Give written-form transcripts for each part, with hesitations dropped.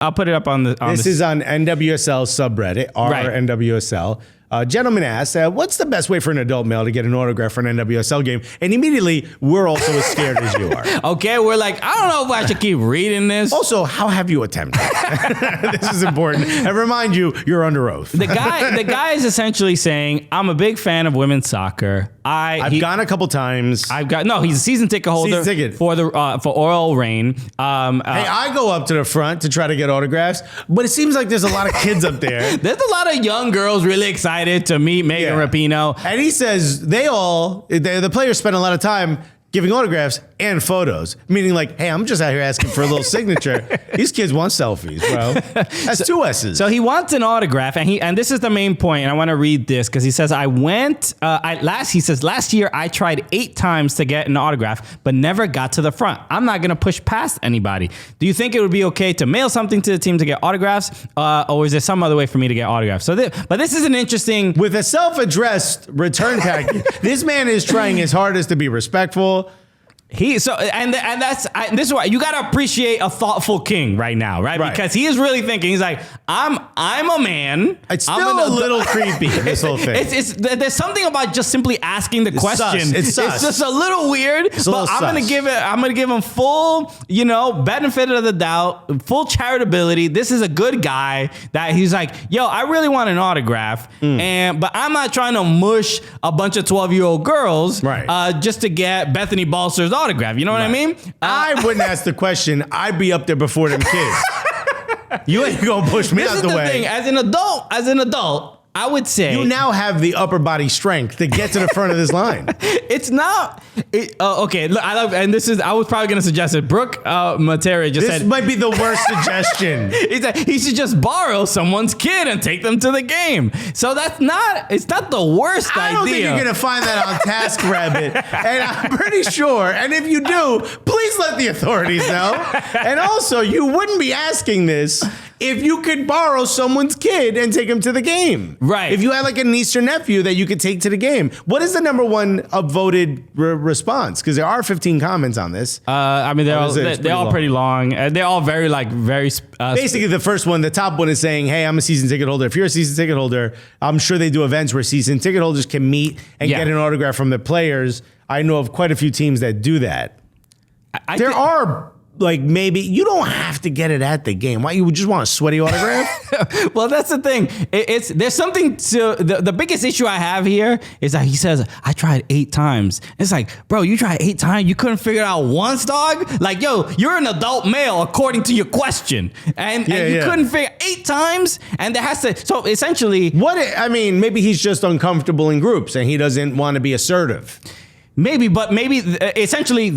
I'll put it up on the. This is on NWSL subreddit, NWSL. Gentleman asked, what's the best way for an adult male to get an autograph for an NWSL game? And immediately, we're also as scared as you are. Okay, we're like, I don't know if I should keep reading this. Also, how have you attempted? This is important. And remind you, you're under oath. The guy is essentially saying, I'm a big fan of women's soccer. I've gone a couple times. He's a season ticket holder for Oral Reign. Hey, I go up to the front to try to get autographs, but it seems like there's a lot of kids up there. There's a lot of young girls really excited to meet Megan Rapinoe. And he says the players spend a lot of time giving autographs and photos, meaning like, hey, I'm just out here asking for a little signature. These kids want selfies, bro. That's two S's. So he wants an autograph, and this is the main point, and I want to read this because he says, last year I tried 8 times to get an autograph, but never got to the front. I'm not going to push past anybody. Do you think it would be okay to mail something to the team to get autographs, or is there some other way for me to get autographs? But this is an interesting... With a self-addressed return package, this man is trying his hardest to be respectful. This is why you gotta appreciate a thoughtful king right now, right? Because he is really thinking. He's like, I'm a man. It's still a little creepy, this whole thing. There's something about just simply asking the question. It's sus. It's just a little weird. I'm gonna give him full, benefit of the doubt, full charitability. This is a good guy that he's like, yo, I really want an autograph, but I'm not trying to mush a bunch of 12-year-old girls, just to get Bethany Balcer's autograph. You know what I mean? I wouldn't ask the question. I'd be up there before them kids. You ain't gonna push me out the way. Thing. As an adult, I would say you now have the upper body strength to get to the front of this line. It's not okay. Look, I was probably going to suggest it. Brooke Matera just said this might be the worst suggestion. He should just borrow someone's kid and take them to the game. So it's not the worst idea. I don't think you're going to find that on TaskRabbit, and I'm pretty sure. And if you do, please let the authorities know. And also, you wouldn't be asking this if you could borrow someone's kid and take him to the game. Right. If you had like a niece or nephew that you could take to the game. What is the number one upvoted response? Because there are 15 comments on this. They're all pretty long. They're all very basically, the first one, the top one is saying, hey, I'm a season ticket holder. If you're a season ticket holder, I'm sure they do events where season ticket holders can meet and get an autograph from the players. I know of quite a few teams that do that. There are... Like, maybe you don't have to get it at the game. Why, you would just want a sweaty autograph? Well, that's the thing. There's something to the biggest issue I have here is that he says, I tried 8 times. It's like, bro, you tried 8 times. You couldn't figure it out once, dog. Like, yo, you're an adult male according to your question. And you couldn't figure 8 times. And there has to, so essentially. Maybe he's just uncomfortable in groups and he doesn't want to be assertive. Maybe essentially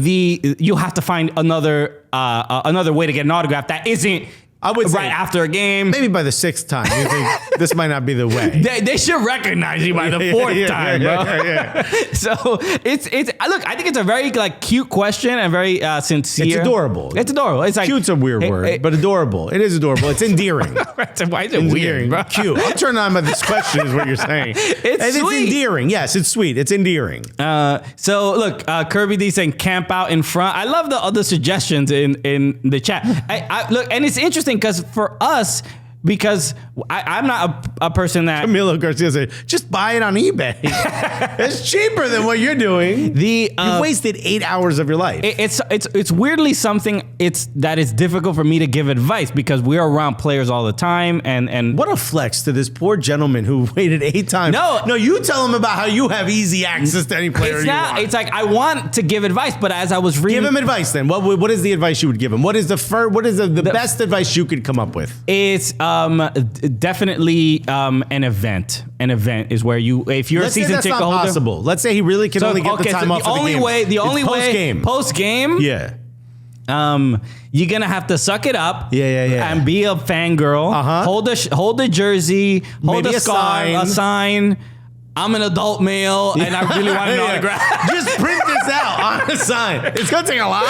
you have to find another way to get an autograph that isn't I would say after a game. Maybe by the 6th time, you think this might not be the way. They should recognize you by the 4th time, bro. So it's look, I think it's a very cute question and very sincere. It's adorable. It's like cute's a weird word, but adorable. It is adorable. It's endearing. Why is it weird, bro? Cute. I'm turned on by this question is what you're saying. It's endearing. Yes, it's sweet. It's endearing. So look, Kirby D saying camp out in front. I love the other suggestions in the chat. I look, and it's interesting because for us, because I'm not a person that... Camilo Garcia said, just buy it on eBay. It's cheaper than what you're doing. You wasted 8 hours of your life. It's weirdly something that is difficult for me to give advice because we're around players all the time. And what a flex to this poor gentleman who waited 8 times. No, you tell him about how you have easy access to any player you want. It's like I want to give advice, but as I was reading... Give him advice then. What is the advice you would give him? What is the best advice you could come up with? It's... definitely an event. An event is where if you're a season ticket holder. That's not possible. Let's say he really can only get the time off of the game. The only way post game. Yeah. You're gonna have to suck it up. Yeah. And be a fangirl. Hold the jersey. Hold a scarf. A sign. I'm an adult male and I really want an autograph. Just print this out on a sign. It's going to take a lot,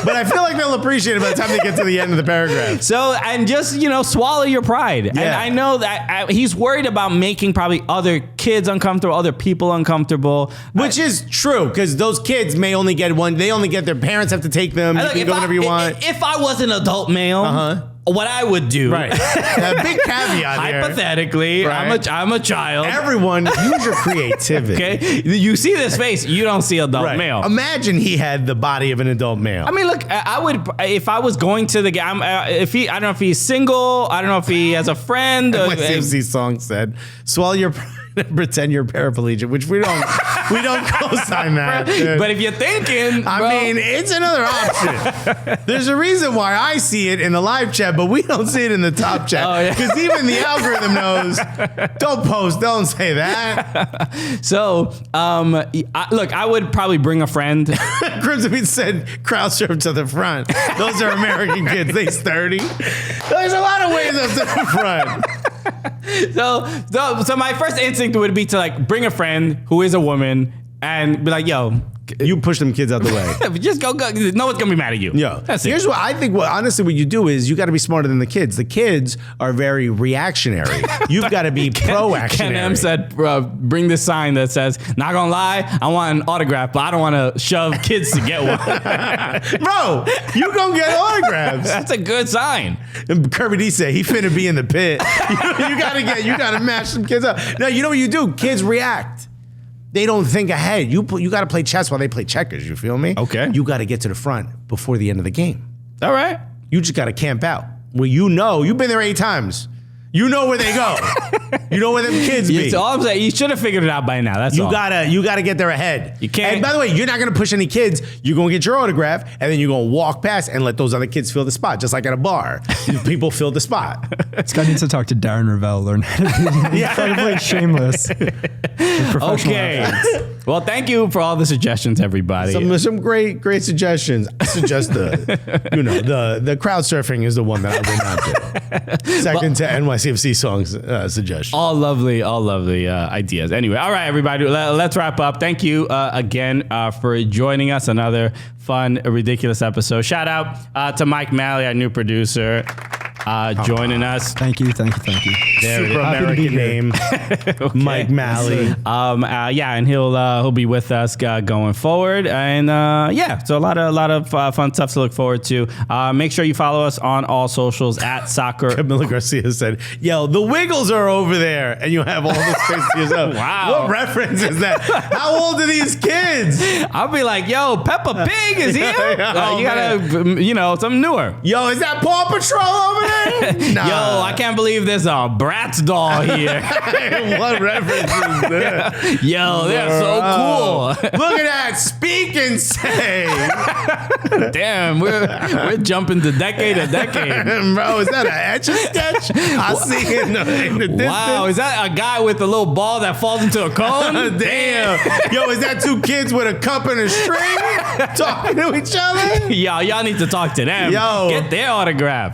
but I feel like they'll appreciate it by the time they get to the end of the paragraph. So, and just, swallow your pride. Yeah. And I know that he's worried about making probably other kids uncomfortable, other people uncomfortable. Which is true, because those kids may only get one. They only get their parents have to take them. You can go whenever you want. If I was an adult male, what I would do. Right. A big caveat here. Hypothetically, Right. I'm a child. Everyone, use your creativity. Okay, you see this face, you don't see adult male. Imagine he had the body of an adult male. I mean, look, I would if I was going to the game. I don't know if he's single. I don't know if he has a friend. My CFC song said, "Swallow your pride and pretend you're paraplegic," which we don't co-sign that. Dude. But if you're thinking, I mean, it's another option. There's a reason why I see it in the live chat, but we don't see it in the top chat. Because even the algorithm knows, don't post, don't say that. So, look, I would probably bring a friend. Crimson Beat said, crowd surf to the front. Those are American kids. They sturdy. There's a lot of ways up to the front. So my first instinct would be to like bring a friend who is a woman and be like, yo, you push them kids out the way. Just go. No one's gonna be mad at you. Yeah. That's it. Here's what I think. Honestly, what you do is you got to be smarter than the kids. The kids are very reactionary. You've got to be proactionary. Ken M said, bring this sign that says, not gonna lie, I want an autograph, but I don't want to shove kids to get one. Bro, you gonna get autographs. That's a good sign. And Kirby D said he finna be in the pit. you gotta mash some kids up. No, you know what you do? Kids react. They don't think ahead. You got to play chess while they play checkers. You feel me? Okay. You got to get to the front before the end of the game. All right. You just got to camp out. Well, you've been there 8 times. You know where they go. You know where them kids be. So all I'm saying, you should have figured it out by now. That's all. You gotta get there ahead. You can't. And by the way, you're not gonna push any kids. You're gonna get your autograph, and then you're gonna walk past and let those other kids fill the spot, just like at a bar. People fill the spot. This guy needs to talk to Darren Ravel, learn how to be incredibly shameless. Okay. Well, thank you for all the suggestions, everybody. Some great suggestions. I suggest the crowd surfing is the one that I would not do. Second to NYCFC songs suggestion. All lovely ideas. Anyway, all right, everybody, let's wrap up. Thank you again for joining us. Another fun, ridiculous episode. Shout out to Mike Malley, our new producer, joining us. Thank you. Super American name, okay. Mike Malley. And he'll be with us going forward, and so a lot of fun stuff to look forward to. Make sure you follow us on all socials at Soccer. Camila Garcia said, "Yo, the Wiggles are over there," and you have all the space to yourself. Wow, what reference is that? How old are these kids? I'll be like, "Yo, Peppa Pig is here." You gotta, something newer. Yo, is that Paw Patrol over there? Nah. Yo, I can't believe there's a Bratz doll here. What reference is that? Yo, they're so cool. Look at that. Speak and say. Damn, we're jumping to decade to decade. Bro, is that an Etch-a-Sketch? I see it in the distance. Wow, is that a guy with a little ball that falls into a cone? Damn. Yo, is that 2 kids with a cup and a string talking to each other? Yo, y'all need to talk to them. Yo. Get their autograph.